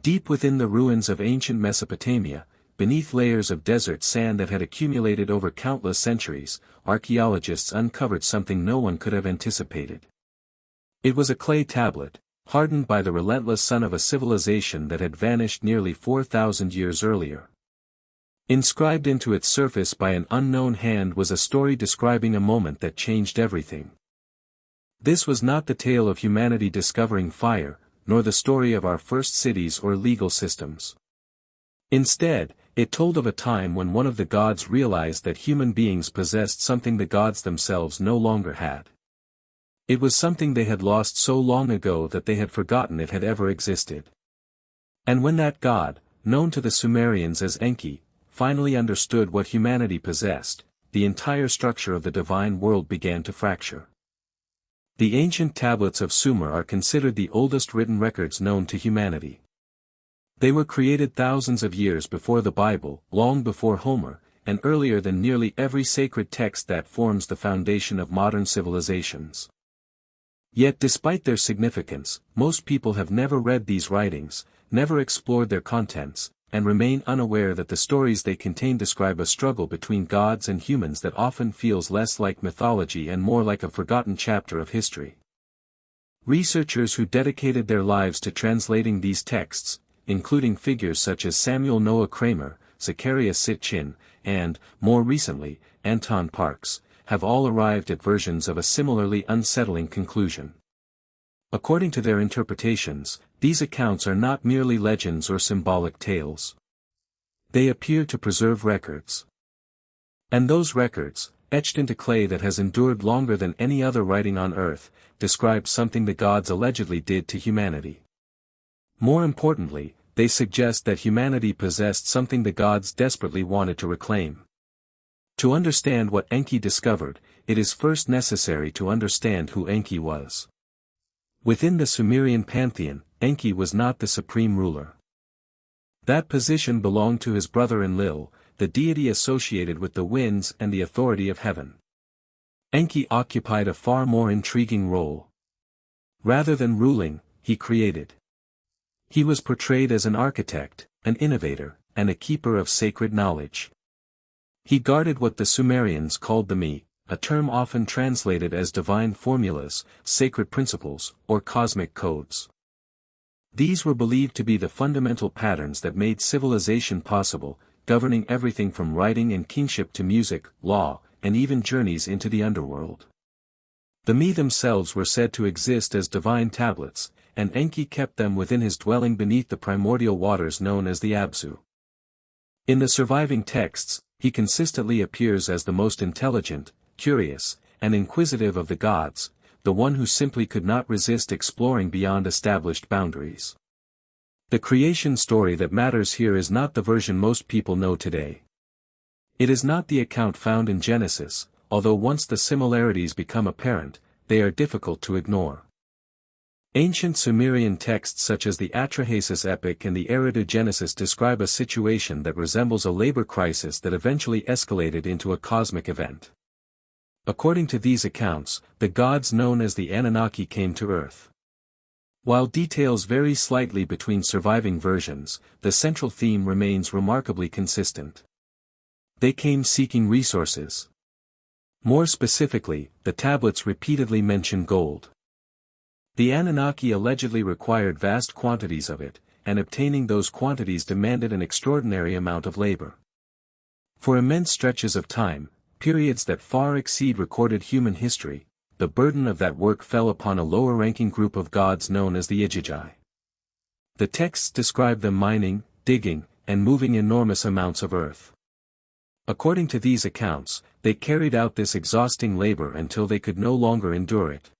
Deep within the ruins of ancient Mesopotamia, beneath layers of desert sand that had accumulated over countless centuries, archaeologists uncovered something no one could have anticipated. It was a clay tablet, hardened by the relentless sun of a civilization that had vanished nearly 4,000 years earlier. Inscribed into its surface by an unknown hand was a story describing a moment that changed everything. This was not the tale of humanity discovering fire, nor the story of our first cities or legal systems. Instead, it told of a time when one of the gods realized that human beings possessed something the gods themselves no longer had. It was something they had lost so long ago that they had forgotten it had ever existed. And when that god, known to the Sumerians as Enki, finally understood what humanity possessed, the entire structure of the divine world began to fracture. The ancient tablets of Sumer are considered the oldest written records known to humanity. They were created thousands of years before the Bible, long before Homer, and earlier than nearly every sacred text that forms the foundation of modern civilizations. Yet despite their significance, most people have never read these writings, never explored their contents, and remain unaware that the stories they contain describe a struggle between gods and humans that often feels less like mythology and more like a forgotten chapter of history. Researchers who dedicated their lives to translating these texts, including figures such as Samuel Noah Kramer, Zacharias Sitchin, and, more recently, Anton Parks, have all arrived at versions of a similarly unsettling conclusion. According to their interpretations, these accounts are not merely legends or symbolic tales. They appear to preserve records. And those records, etched into clay that has endured longer than any other writing on earth, describe something the gods allegedly did to humanity. More importantly, they suggest that humanity possessed something the gods desperately wanted to reclaim. To understand what Enki discovered, it is first necessary to understand who Enki was. Within the Sumerian pantheon, Enki was not the supreme ruler. That position belonged to his brother Enlil, the deity associated with the winds and the authority of heaven. Enki occupied a far more intriguing role. Rather than ruling, he created. He was portrayed as an architect, an innovator, and a keeper of sacred knowledge. He guarded what the Sumerians called the Mi, a term often translated as divine formulas, sacred principles, or cosmic codes. These were believed to be the fundamental patterns that made civilization possible, governing everything from writing and kingship to music, law, and even journeys into the underworld. The Mi themselves were said to exist as divine tablets, and Enki kept them within his dwelling beneath the primordial waters known as the Abzu. In the surviving texts, he consistently appears as the most intelligent, curious, and inquisitive of the gods, the one who simply could not resist exploring beyond established boundaries. The creation story that matters here is not the version most people know today. It is not the account found in Genesis, although once the similarities become apparent, they are difficult to ignore. Ancient Sumerian texts such as the Atrahasis Epic and the Eridu Genesis describe a situation that resembles a labor crisis that eventually escalated into a cosmic event. According to these accounts, the gods known as the Anunnaki came to Earth. While details vary slightly between surviving versions, the central theme remains remarkably consistent. They came seeking resources. More specifically, the tablets repeatedly mention gold. The Anunnaki allegedly required vast quantities of it, and obtaining those quantities demanded an extraordinary amount of labor. For immense stretches of time, periods that far exceed recorded human history, the burden of that work fell upon a lower-ranking group of gods known as the Igigi. The texts describe them mining, digging, and moving enormous amounts of earth. According to these accounts, they carried out this exhausting labor until they could no longer endure it.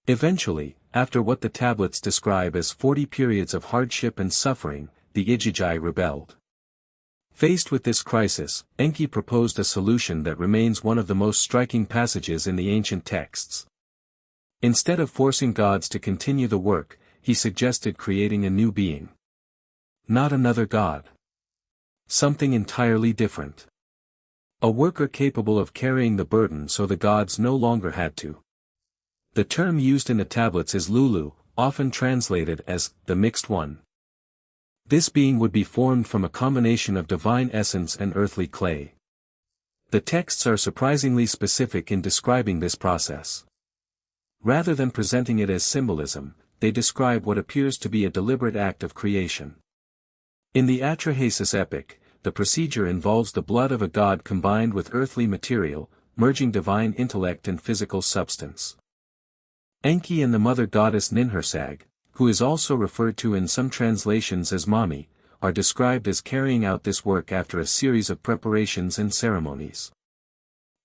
Eventually, after what the tablets describe as 40 periods of hardship and suffering, the Igigi rebelled. Faced with this crisis, Enki proposed a solution that remains one of the most striking passages in the ancient texts. Instead of forcing gods to continue the work, he suggested creating a new being. Not another god. Something entirely different. A worker capable of carrying the burden so the gods no longer had to. The term used in the tablets is Lulu, often translated as the Mixed One. This being would be formed from a combination of divine essence and earthly clay. The texts are surprisingly specific in describing this process. Rather than presenting it as symbolism, they describe what appears to be a deliberate act of creation. In the Atrahasis Epic, the procedure involves the blood of a god combined with earthly material, merging divine intellect and physical substance. Enki and the mother goddess Ninhursag, who is also referred to in some translations as Mami, are described as carrying out this work after a series of preparations and ceremonies.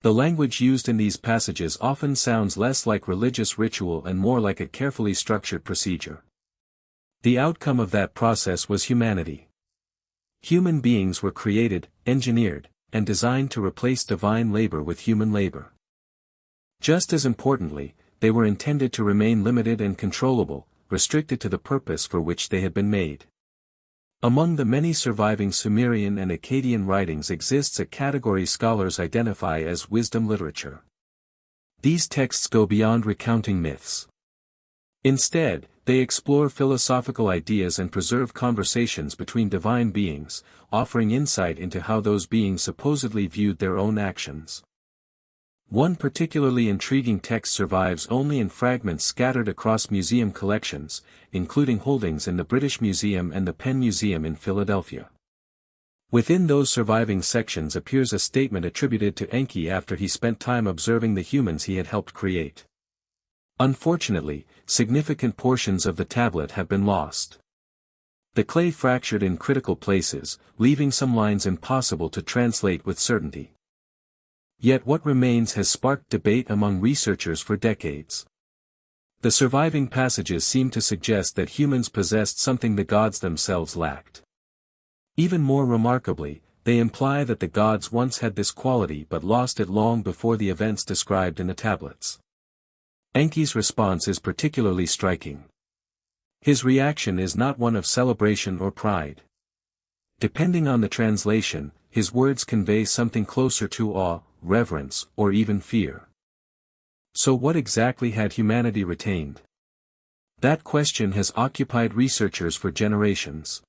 The language used in these passages often sounds less like religious ritual and more like a carefully structured procedure. The outcome of that process was humanity. Human beings were created, engineered, and designed to replace divine labor with human labor. Just as importantly, they were intended to remain limited and controllable, restricted to the purpose for which they had been made. Among the many surviving Sumerian and Akkadian writings exists a category scholars identify as wisdom literature. These texts go beyond recounting myths. Instead, they explore philosophical ideas and preserve conversations between divine beings, offering insight into how those beings supposedly viewed their own actions. One particularly intriguing text survives only in fragments scattered across museum collections, including holdings in the British Museum and the Penn Museum in Philadelphia. Within those surviving sections appears a statement attributed to Enki after he spent time observing the humans he had helped create. Unfortunately, significant portions of the tablet have been lost. The clay fractured in critical places, leaving some lines impossible to translate with certainty. Yet what remains has sparked debate among researchers for decades. The surviving passages seem to suggest that humans possessed something the gods themselves lacked. Even more remarkably, they imply that the gods once had this quality but lost it long before the events described in the tablets. Enki's response is particularly striking. His reaction is not one of celebration or pride. Depending on the translation, his words convey something closer to awe, reverence, or even fear. So what exactly had humanity retained? That question has occupied researchers for generations.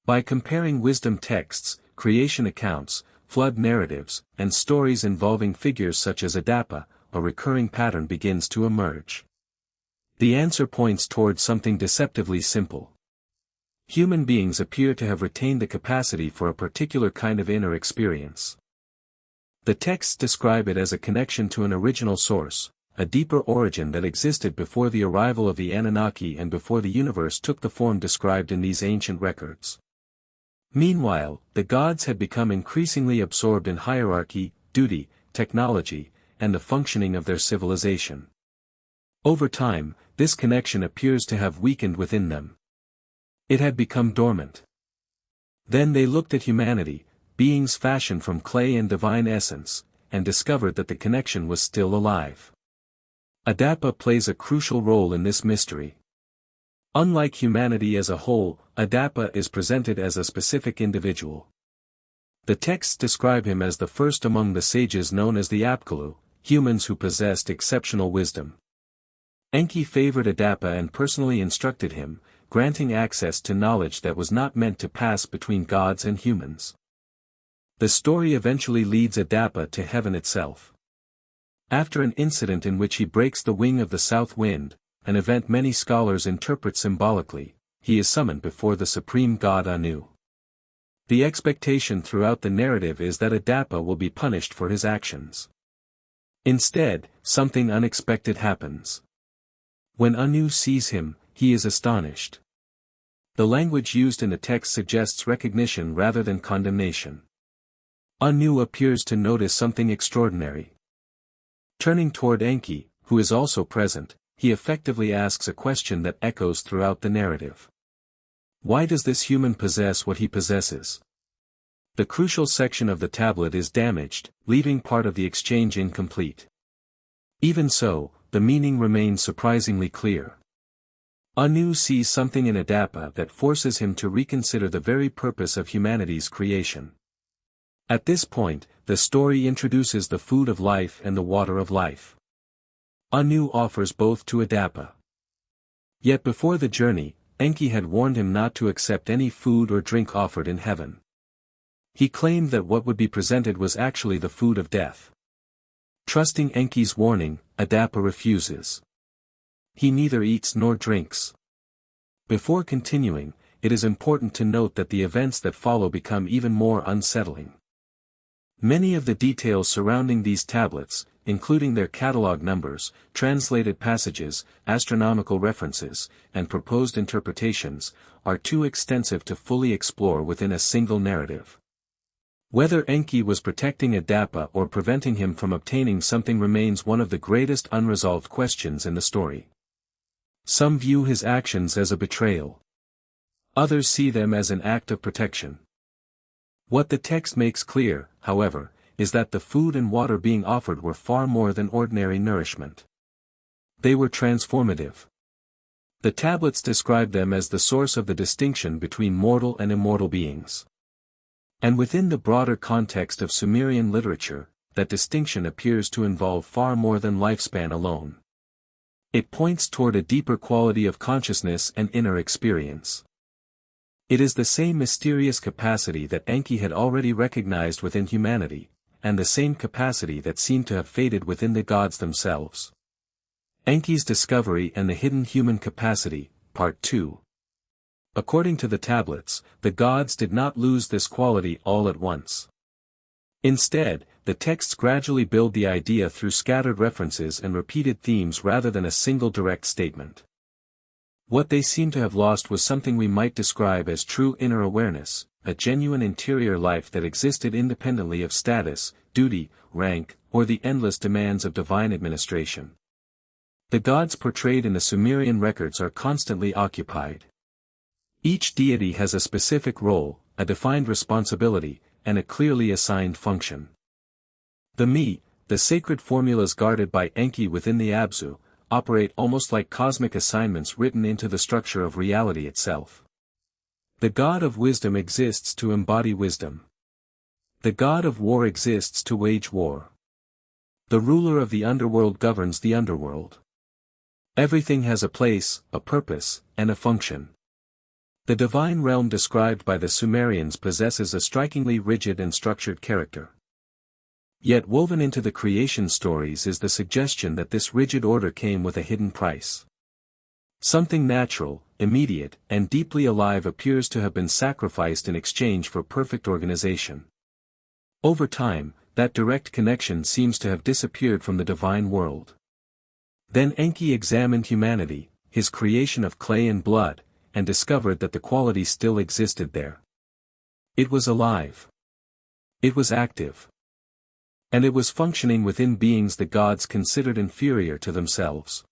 By comparing wisdom texts, creation accounts, flood narratives, and stories involving figures such as Adapa, a recurring pattern begins to emerge. The answer points toward something deceptively simple. Human beings appear to have retained the capacity for a particular kind of inner experience. The texts describe it as a connection to an original source, a deeper origin that existed before the arrival of the Anunnaki and before the universe took the form described in these ancient records. Meanwhile, the gods had become increasingly absorbed in hierarchy, duty, technology, and the functioning of their civilization. Over time, this connection appears to have weakened within them. It had become dormant. Then they looked at humanity, beings fashioned from clay and divine essence, and discovered that the connection was still alive. Adapa plays a crucial role in this mystery. Unlike humanity as a whole, Adapa is presented as a specific individual. The texts describe him as the first among the sages known as the Apkallu, humans who possessed exceptional wisdom. Enki favored Adapa and personally instructed him, granting access to knowledge that was not meant to pass between gods and humans. The story eventually leads Adapa to heaven itself. After an incident in which he breaks the wing of the south wind, an event many scholars interpret symbolically, he is summoned before the supreme god Anu. The expectation throughout the narrative is that Adapa will be punished for his actions. Instead, something unexpected happens. When Anu sees him, he is astonished. The language used in the text suggests recognition rather than condemnation. Anu appears to notice something extraordinary. Turning toward Enki, who is also present, he effectively asks a question that echoes throughout the narrative. Why does this human possess what he possesses? The crucial section of the tablet is damaged, leaving part of the exchange incomplete. Even so, the meaning remains surprisingly clear. Anu sees something in Adapa that forces him to reconsider the very purpose of humanity's creation. At this point, the story introduces the food of life and the water of life. Anu offers both to Adapa. Yet before the journey, Enki had warned him not to accept any food or drink offered in heaven. He claimed that what would be presented was actually the food of death. Trusting Enki's warning, Adapa refuses. He neither eats nor drinks. Before continuing, it is important to note that the events that follow become even more unsettling. Many of the details surrounding these tablets, including their catalog numbers, translated passages, astronomical references, and proposed interpretations, are too extensive to fully explore within a single narrative. Whether Enki was protecting Adapa or preventing him from obtaining something remains one of the greatest unresolved questions in the story. Some view his actions as a betrayal. Others see them as an act of protection. What the text makes clear, however, is that the food and water being offered were far more than ordinary nourishment. They were transformative. The tablets describe them as the source of the distinction between mortal and immortal beings. And within the broader context of Sumerian literature, that distinction appears to involve far more than lifespan alone. It points toward a deeper quality of consciousness and inner experience. It is the same mysterious capacity that Enki had already recognized within humanity, and the same capacity that seemed to have faded within the gods themselves. Enki's discovery and the hidden human capacity, Part 2. According to the tablets, the gods did not lose this quality all at once. Instead, the texts gradually build the idea through scattered references and repeated themes rather than a single direct statement. What they seem to have lost was something we might describe as true inner awareness, a genuine interior life that existed independently of status, duty, rank, or the endless demands of divine administration. The gods portrayed in the Sumerian records are constantly occupied. Each deity has a specific role, a defined responsibility, and a clearly assigned function. The sacred formulas guarded by Enki within the Abzu, operate almost like cosmic assignments written into the structure of reality itself. The god of wisdom exists to embody wisdom. The god of war exists to wage war. The ruler of the underworld governs the underworld. Everything has a place, a purpose, and a function. The divine realm described by the Sumerians possesses a strikingly rigid and structured character. Yet woven into the creation stories is the suggestion that this rigid order came with a hidden price. Something natural, immediate, and deeply alive appears to have been sacrificed in exchange for perfect organization. Over time, that direct connection seems to have disappeared from the divine world. Then Enki examined humanity, his creation of clay and blood, and discovered that the quality still existed there. It was alive. It was active. And it was functioning within beings the gods considered inferior to themselves.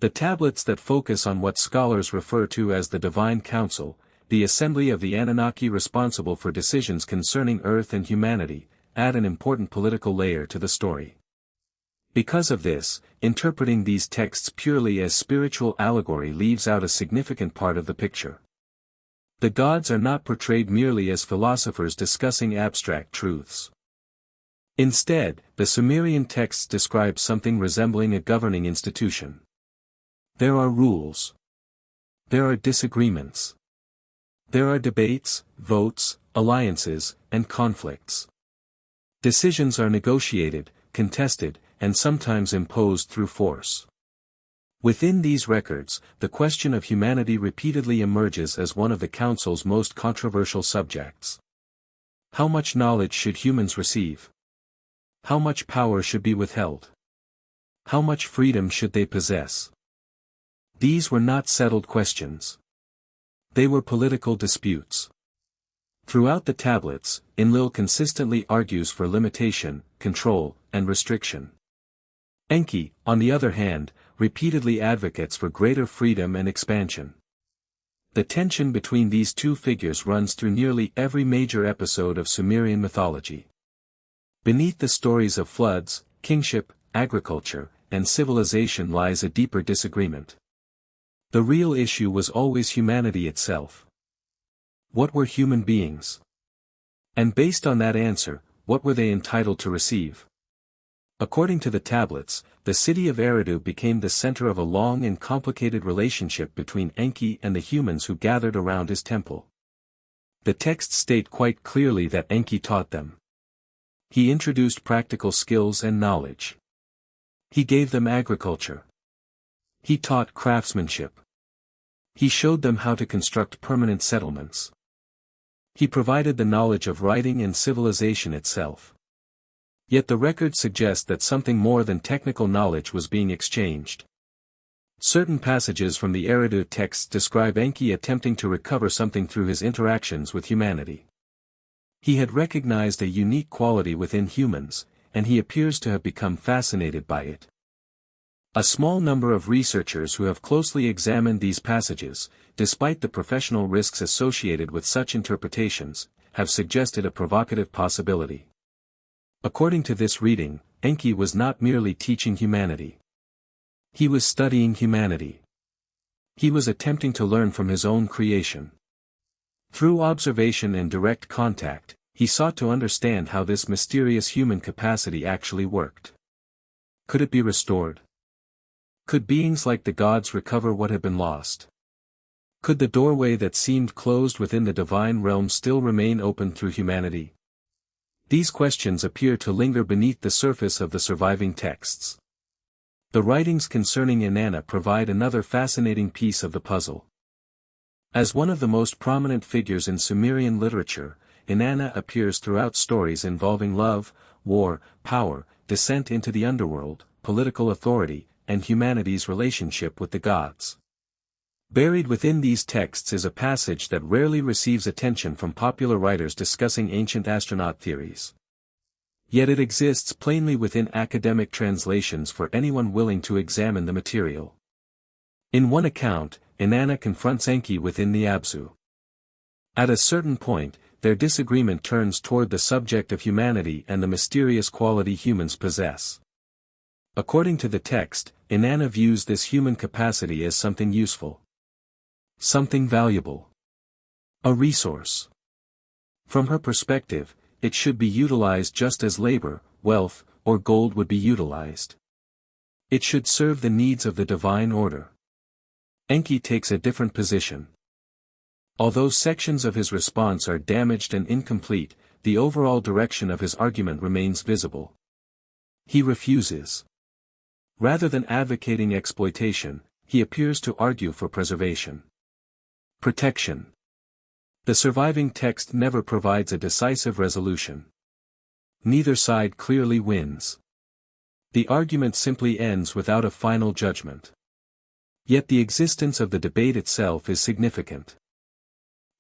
The tablets that focus on what scholars refer to as the Divine Council, the assembly of the Anunnaki responsible for decisions concerning Earth and humanity, add an important political layer to the story. Because of this, interpreting these texts purely as spiritual allegory leaves out a significant part of the picture. The gods are not portrayed merely as philosophers discussing abstract truths. Instead, the Sumerian texts describe something resembling a governing institution. There are rules. There are disagreements. There are debates, votes, alliances, and conflicts. Decisions are negotiated, contested, and sometimes imposed through force. Within these records, the question of humanity repeatedly emerges as one of the Council's most controversial subjects. How much knowledge should humans receive? How much power should be withheld? How much freedom should they possess? These were not settled questions. They were political disputes. Throughout the tablets, Enlil consistently argues for limitation, control, and restriction. Enki, on the other hand, repeatedly advocates for greater freedom and expansion. The tension between these two figures runs through nearly every major episode of Sumerian mythology. Beneath the stories of floods, kingship, agriculture, and civilization lies a deeper disagreement. The real issue was always humanity itself. What were human beings? And based on that answer, what were they entitled to receive? According to the tablets, the city of Eridu became the center of a long and complicated relationship between Enki and the humans who gathered around his temple. The texts state quite clearly that Enki taught them. He introduced practical skills and knowledge. He gave them agriculture. He taught craftsmanship. He showed them how to construct permanent settlements. He provided the knowledge of writing and civilization itself. Yet the records suggest that something more than technical knowledge was being exchanged. Certain passages from the Eridu texts describe Enki attempting to recover something through his interactions with humanity. He had recognized a unique quality within humans, and he appears to have become fascinated by it. A small number of researchers who have closely examined these passages, despite the professional risks associated with such interpretations, have suggested a provocative possibility. According to this reading, Enki was not merely teaching humanity. He was studying humanity. He was attempting to learn from his own creation. Through observation and direct contact, he sought to understand how this mysterious human capacity actually worked. Could it be restored? Could beings like the gods recover what had been lost? Could the doorway that seemed closed within the divine realm still remain open through humanity? These questions appear to linger beneath the surface of the surviving texts. The writings concerning Inanna provide another fascinating piece of the puzzle. As one of the most prominent figures in Sumerian literature, Inanna appears throughout stories involving love, war, power, descent into the underworld, political authority, and humanity's relationship with the gods. Buried within these texts is a passage that rarely receives attention from popular writers discussing ancient astronaut theories. Yet it exists plainly within academic translations for anyone willing to examine the material. In one account, Inanna confronts Enki within the Abzu. At a certain point, their disagreement turns toward the subject of humanity and the mysterious quality humans possess. According to the text, Inanna views this human capacity as something useful. Something valuable. A resource. From her perspective, it should be utilized just as labor, wealth, or gold would be utilized. It should serve the needs of the divine order. Enki takes a different position. Although sections of his response are damaged and incomplete, the overall direction of his argument remains visible. He refuses. Rather than advocating exploitation, he appears to argue for preservation. Protection. The surviving text never provides a decisive resolution. Neither side clearly wins. The argument simply ends without a final judgment. Yet the existence of the debate itself is significant.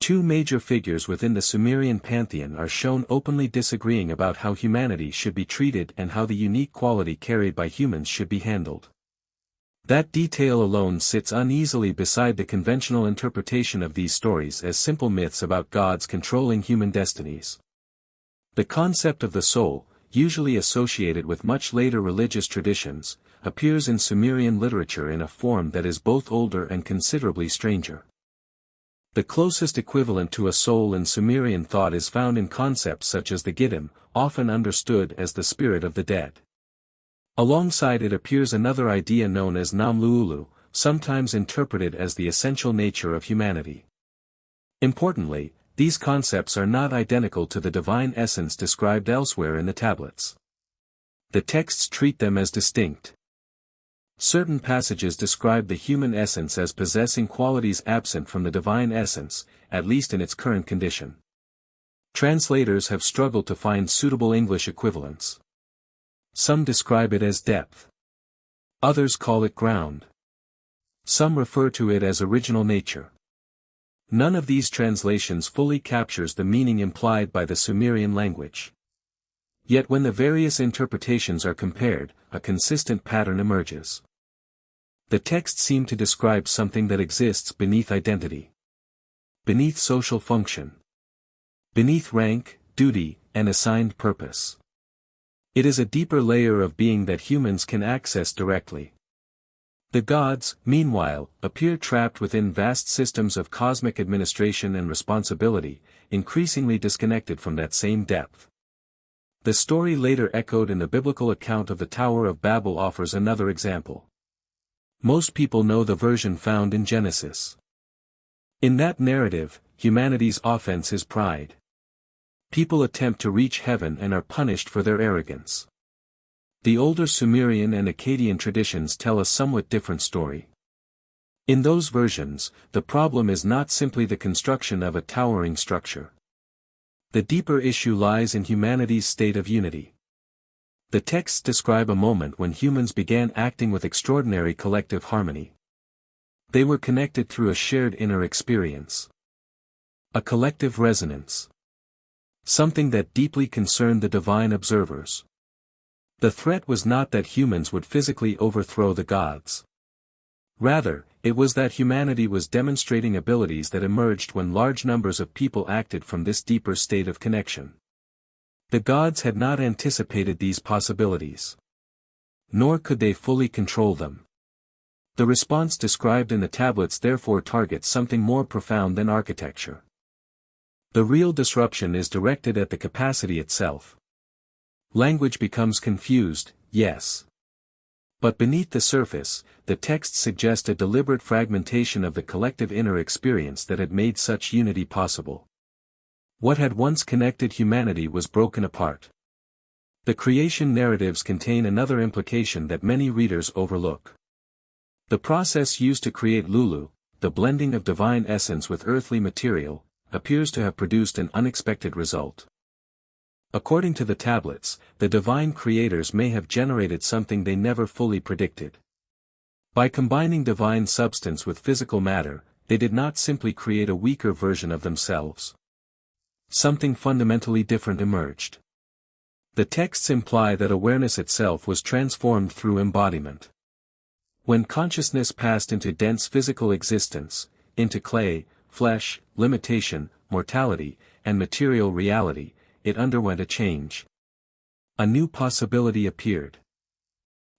Two major figures within the Sumerian pantheon are shown openly disagreeing about how humanity should be treated and how the unique quality carried by humans should be handled. That detail alone sits uneasily beside the conventional interpretation of these stories as simple myths about gods controlling human destinies. The concept of the soul, usually associated with much later religious traditions, appears in Sumerian literature in a form that is both older and considerably stranger. The closest equivalent to a soul in Sumerian thought is found in concepts such as the Giddim, often understood as the spirit of the dead. Alongside it appears another idea known as Namluulu, sometimes interpreted as the essential nature of humanity. Importantly, these concepts are not identical to the divine essence described elsewhere in the tablets. The texts treat them as distinct. Certain passages describe the human essence as possessing qualities absent from the divine essence, at least in its current condition. Translators have struggled to find suitable English equivalents. Some describe it as depth. Others call it ground. Some refer to it as original nature. None of these translations fully captures the meaning implied by the Sumerian language. Yet when the various interpretations are compared, a consistent pattern emerges. The texts seem to describe something that exists beneath identity. Beneath social function. Beneath rank, duty, and assigned purpose. It is a deeper layer of being that humans can access directly. The gods, meanwhile, appear trapped within vast systems of cosmic administration and responsibility, increasingly disconnected from that same depth. The story later echoed in the biblical account of the Tower of Babel offers another example. Most people know the version found in Genesis. In that narrative, humanity's offense is pride. People attempt to reach heaven and are punished for their arrogance. The older Sumerian and Akkadian traditions tell a somewhat different story. In those versions, the problem is not simply the construction of a towering structure. The deeper issue lies in humanity's state of unity. The texts describe a moment when humans began acting with extraordinary collective harmony. They were connected through a shared inner experience. A collective resonance. Something that deeply concerned the divine observers. The threat was not that humans would physically overthrow the gods. Rather, it was that humanity was demonstrating abilities that emerged when large numbers of people acted from this deeper state of connection. The gods had not anticipated these possibilities. Nor could they fully control them. The response described in the tablets therefore targets something more profound than architecture. The real disruption is directed at the capacity itself. Language becomes confused, yes. But beneath the surface, the texts suggest a deliberate fragmentation of the collective inner experience that had made such unity possible. What had once connected humanity was broken apart. The creation narratives contain another implication that many readers overlook. The process used to create Lulu, the blending of divine essence with earthly material, appears to have produced an unexpected result. According to the tablets, the divine creators may have generated something they never fully predicted. By combining divine substance with physical matter, they did not simply create a weaker version of themselves. Something fundamentally different emerged. The texts imply that awareness itself was transformed through embodiment. When consciousness passed into dense physical existence, into clay, flesh, limitation, mortality, and material reality, it underwent a change. A new possibility appeared.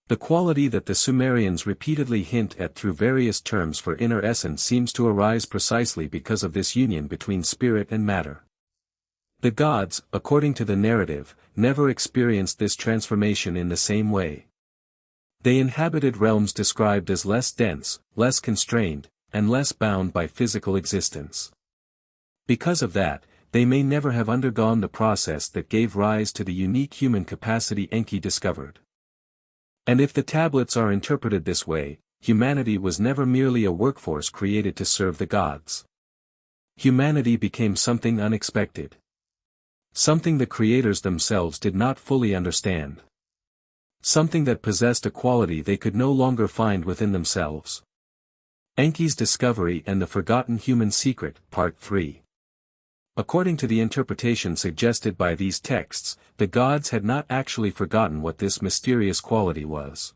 The quality that the Sumerians repeatedly hint at through various terms for inner essence seems to arise precisely because of this union between spirit and matter. The gods, according to the narrative, never experienced this transformation in the same way. They inhabited realms described as less dense, less constrained, and less bound by physical existence. Because of that, they may never have undergone the process that gave rise to the unique human capacity Enki discovered. And if the tablets are interpreted this way, humanity was never merely a workforce created to serve the gods. Humanity became something unexpected. Something the creators themselves did not fully understand. Something that possessed a quality they could no longer find within themselves. Enki's Discovery and the Forgotten Human Secret, Part 3. According to the interpretation suggested by these texts, the gods had not actually forgotten what this mysterious quality was.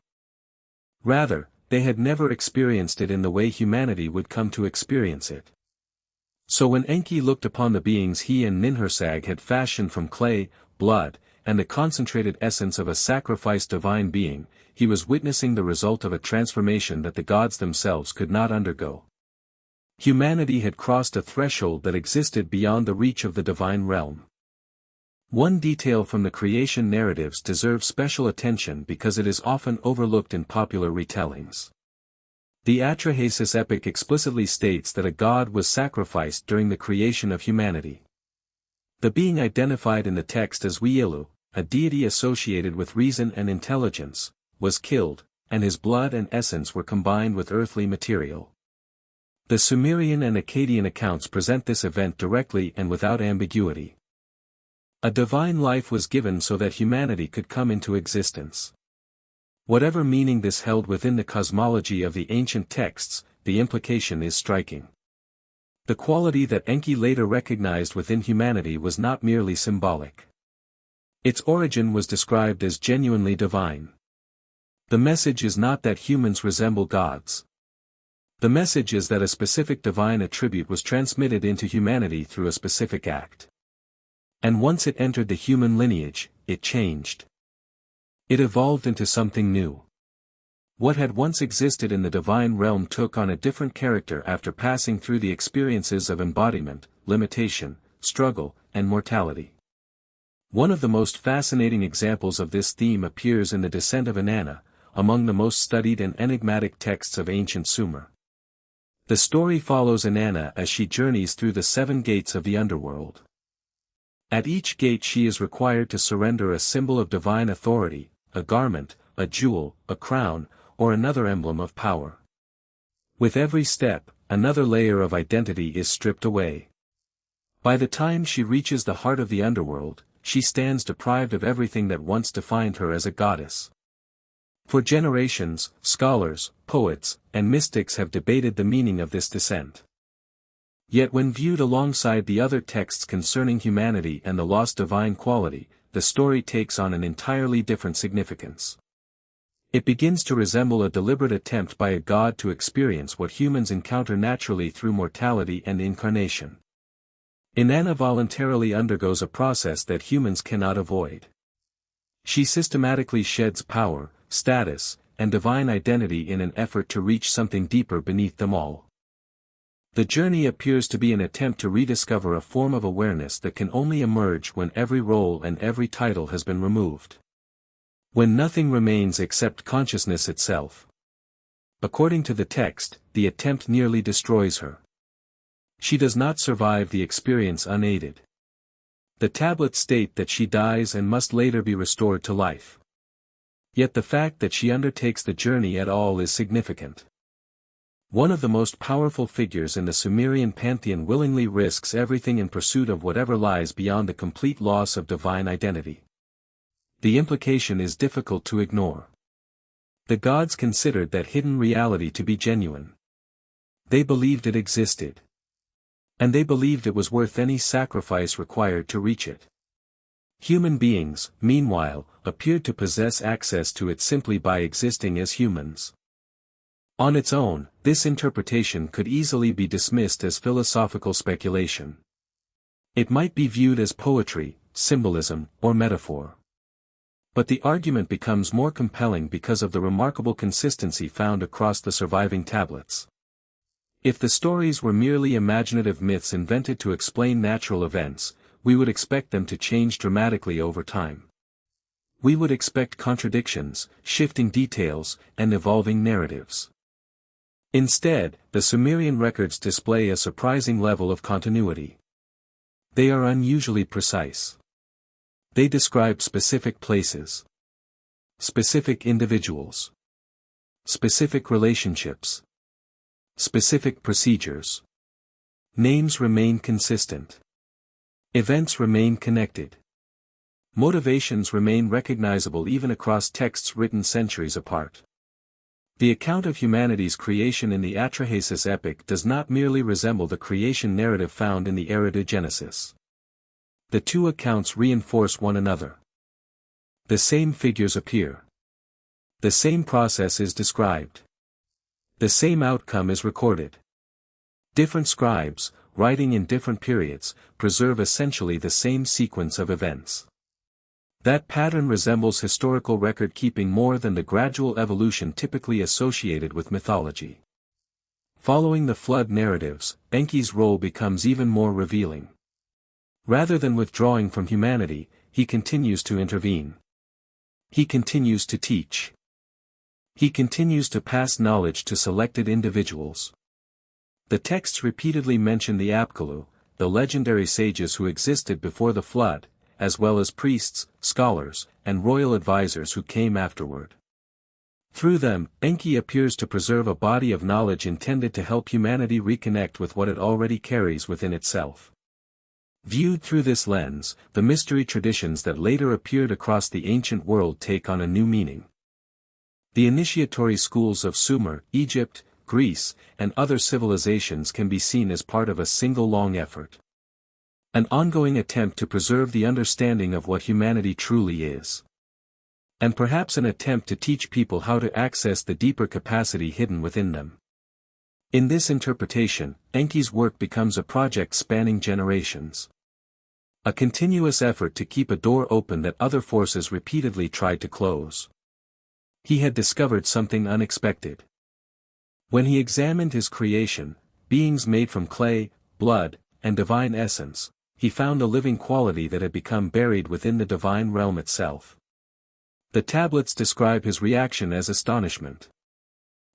Rather, they had never experienced it in the way humanity would come to experience it. So when Enki looked upon the beings he and Ninhursag had fashioned from clay, blood, and the concentrated essence of a sacrificed divine being, he was witnessing the result of a transformation that the gods themselves could not undergo. Humanity had crossed a threshold that existed beyond the reach of the divine realm. One detail from the creation narratives deserves special attention because it is often overlooked in popular retellings. The Atrahasis Epic explicitly states that a god was sacrificed during the creation of humanity. The being identified in the text as Wielu, a deity associated with reason and intelligence, was killed, and his blood and essence were combined with earthly material. The Sumerian and Akkadian accounts present this event directly and without ambiguity. A divine life was given so that humanity could come into existence. Whatever meaning this held within the cosmology of the ancient texts, the implication is striking. The quality that Enki later recognized within humanity was not merely symbolic. Its origin was described as genuinely divine. The message is not that humans resemble gods. The message is that a specific divine attribute was transmitted into humanity through a specific act. And once it entered the human lineage, it changed. It evolved into something new. What had once existed in the divine realm took on a different character after passing through the experiences of embodiment, limitation, struggle, and mortality. One of the most fascinating examples of this theme appears in the Descent of Inanna, among the most studied and enigmatic texts of ancient Sumer. The story follows Inanna as she journeys through the 7 gates of the underworld. At each gate she is required to surrender a symbol of divine authority, a garment, a jewel, a crown, or another emblem of power. With every step, another layer of identity is stripped away. By the time she reaches the heart of the underworld, she stands deprived of everything that once defined her as a goddess. For generations, scholars, poets, and mystics have debated the meaning of this descent. Yet when viewed alongside the other texts concerning humanity and the lost divine quality, the story takes on an entirely different significance. It begins to resemble a deliberate attempt by a god to experience what humans encounter naturally through mortality and incarnation. Inanna voluntarily undergoes a process that humans cannot avoid. She systematically sheds power, status, and divine identity in an effort to reach something deeper beneath them all. The journey appears to be an attempt to rediscover a form of awareness that can only emerge when every role and every title has been removed. When nothing remains except consciousness itself. According to the text, the attempt nearly destroys her. She does not survive the experience unaided. The tablets state that she dies and must later be restored to life. Yet the fact that she undertakes the journey at all is significant. One of the most powerful figures in the Sumerian pantheon willingly risks everything in pursuit of whatever lies beyond the complete loss of divine identity. The implication is difficult to ignore. The gods considered that hidden reality to be genuine. They believed it existed. And they believed it was worth any sacrifice required to reach it. Human beings, meanwhile, appeared to possess access to it simply by existing as humans. On its own, this interpretation could easily be dismissed as philosophical speculation. It might be viewed as poetry, symbolism, or metaphor. But the argument becomes more compelling because of the remarkable consistency found across the surviving tablets. If the stories were merely imaginative myths invented to explain natural events, we would expect them to change dramatically over time. We would expect contradictions, shifting details, and evolving narratives. Instead, the Sumerian records display a surprising level of continuity. They are unusually precise. They describe specific places, specific individuals, specific relationships, specific procedures. Names remain consistent. Events remain connected. Motivations remain recognizable even across texts written centuries apart. The account of humanity's creation in the Atrahasis Epic does not merely resemble the creation narrative found in the Eridu Genesis. The two accounts reinforce one another. The same figures appear. The same process is described. The same outcome is recorded. Different scribes, writing in different periods, preserve essentially the same sequence of events. That pattern resembles historical record-keeping more than the gradual evolution typically associated with mythology. Following the flood narratives, Enki's role becomes even more revealing. Rather than withdrawing from humanity, he continues to intervene. He continues to teach. He continues to pass knowledge to selected individuals. The texts repeatedly mention the Apkallu, the legendary sages who existed before the flood, as well as priests, scholars, and royal advisors who came afterward. Through them, Enki appears to preserve a body of knowledge intended to help humanity reconnect with what it already carries within itself. Viewed through this lens, the mystery traditions that later appeared across the ancient world take on a new meaning. The initiatory schools of Sumer, Egypt, Greece, and other civilizations can be seen as part of a single long effort. An ongoing attempt to preserve the understanding of what humanity truly is. And perhaps an attempt to teach people how to access the deeper capacity hidden within them. In this interpretation, Enki's work becomes a project spanning generations. A continuous effort to keep a door open that other forces repeatedly tried to close. He had discovered something unexpected. When he examined his creation, beings made from clay, blood, and divine essence, he found a living quality that had become buried within the divine realm itself. The tablets describe his reaction as astonishment.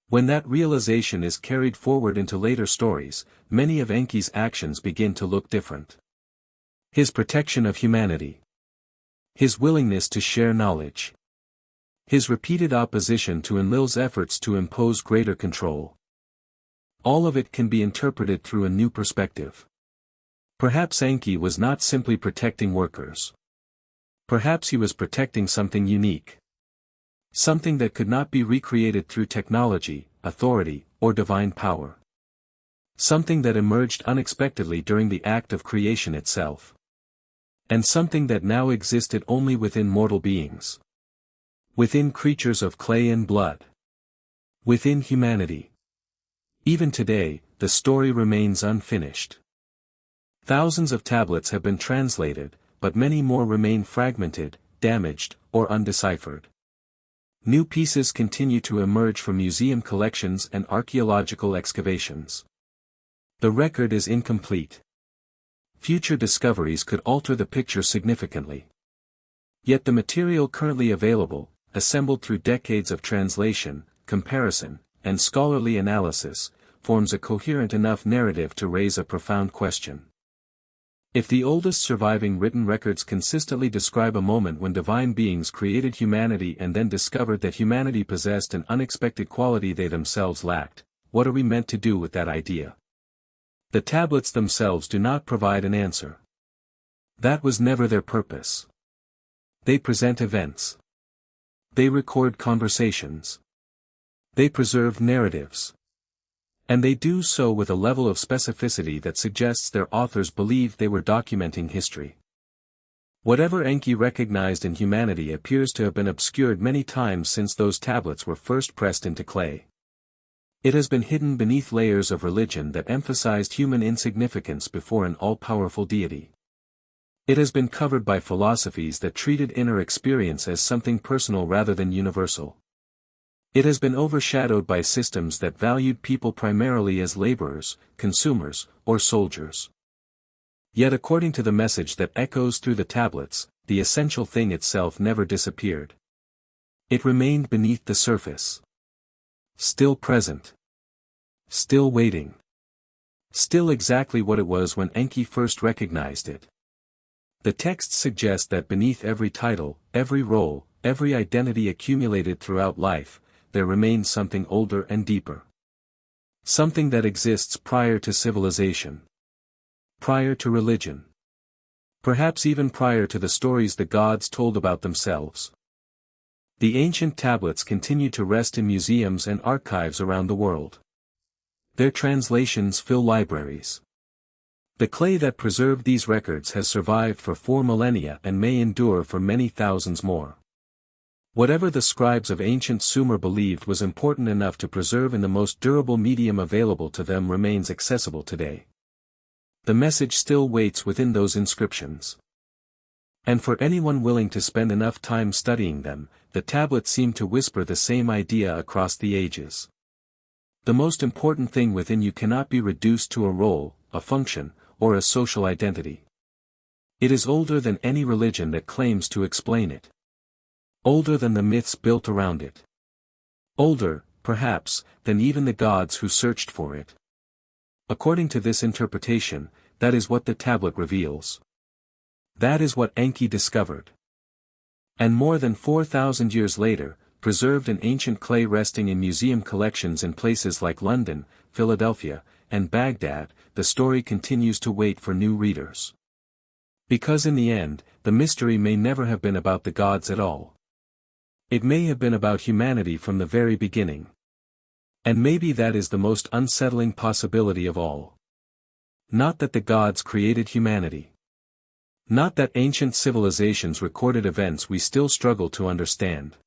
When that realization is carried forward into later stories, many of Enki's actions begin to look different. His protection of humanity. His willingness to share knowledge. His repeated opposition to Enlil's efforts to impose greater control. All of it can be interpreted through a new perspective. Perhaps Enki was not simply protecting workers. Perhaps he was protecting something unique. Something that could not be recreated through technology, authority, or divine power. Something that emerged unexpectedly during the act of creation itself. And something that now existed only within mortal beings. Within creatures of clay and blood. Within humanity. Even today, the story remains unfinished. Thousands of tablets have been translated, but many more remain fragmented, damaged, or undeciphered. New pieces continue to emerge from museum collections and archaeological excavations. The record is incomplete. Future discoveries could alter the picture significantly. Yet the material currently available, assembled through decades of translation, comparison, and scholarly analysis, forms a coherent enough narrative to raise a profound question. If the oldest surviving written records consistently describe a moment when divine beings created humanity and then discovered that humanity possessed an unexpected quality they themselves lacked, what are we meant to do with that idea? The tablets themselves do not provide an answer. That was never their purpose. They present events. They record conversations. They preserve narratives. And they do so with a level of specificity that suggests their authors believed they were documenting history. Whatever Enki recognized in humanity appears to have been obscured many times since those tablets were first pressed into clay. It has been hidden beneath layers of religion that emphasized human insignificance before an all-powerful deity. It has been covered by philosophies that treated inner experience as something personal rather than universal. It has been overshadowed by systems that valued people primarily as laborers, consumers, or soldiers. Yet according to the message that echoes through the tablets, the essential thing itself never disappeared. It remained beneath the surface. Still present. Still waiting. Still exactly what it was when Enki first recognized it. The texts suggest that beneath every title, every role, every identity accumulated throughout life, there remains something older and deeper. Something that exists prior to civilization. Prior to religion. Perhaps even prior to the stories the gods told about themselves. The ancient tablets continue to rest in museums and archives around the world. Their translations fill libraries. The clay that preserved these records has survived for 4 millennia and may endure for many thousands more. Whatever the scribes of ancient Sumer believed was important enough to preserve in the most durable medium available to them remains accessible today. The message still waits within those inscriptions. And for anyone willing to spend enough time studying them, the tablets seem to whisper the same idea across the ages. The most important thing within you cannot be reduced to a role, a function, or a social identity. It is older than any religion that claims to explain it. Older than the myths built around it. Older, perhaps, than even the gods who searched for it. According to this interpretation, that is what the tablet reveals. That is what Enki discovered. And more than 4,000 years later, preserved in ancient clay resting in museum collections in places like London, Philadelphia, and Baghdad, the story continues to wait for new readers. Because in the end, the mystery may never have been about the gods at all. It may have been about humanity from the very beginning. And maybe that is the most unsettling possibility of all. Not that the gods created humanity. Not that ancient civilizations recorded events we still struggle to understand.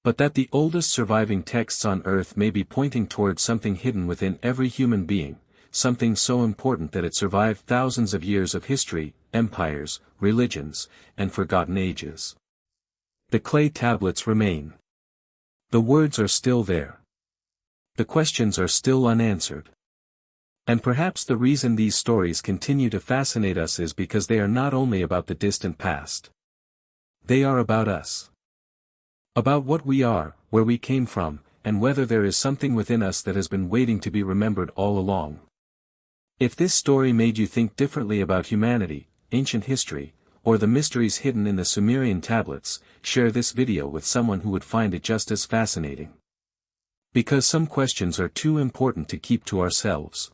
But that the oldest surviving texts on Earth may be pointing towards something hidden within every human being, something so important that it survived thousands of years of history, empires, religions, and forgotten ages. The clay tablets remain. The words are still there. The questions are still unanswered. And perhaps the reason these stories continue to fascinate us is because they are not only about the distant past. They are about us. About what we are, where we came from, and whether there is something within us that has been waiting to be remembered all along. If this story made you think differently about humanity, ancient history, or the mysteries hidden in the Sumerian tablets, share this video with someone who would find it just as fascinating. Because some questions are too important to keep to ourselves.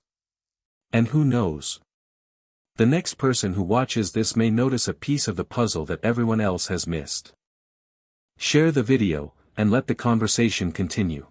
And who knows? The next person who watches this may notice a piece of the puzzle that everyone else has missed. Share the video, and let the conversation continue.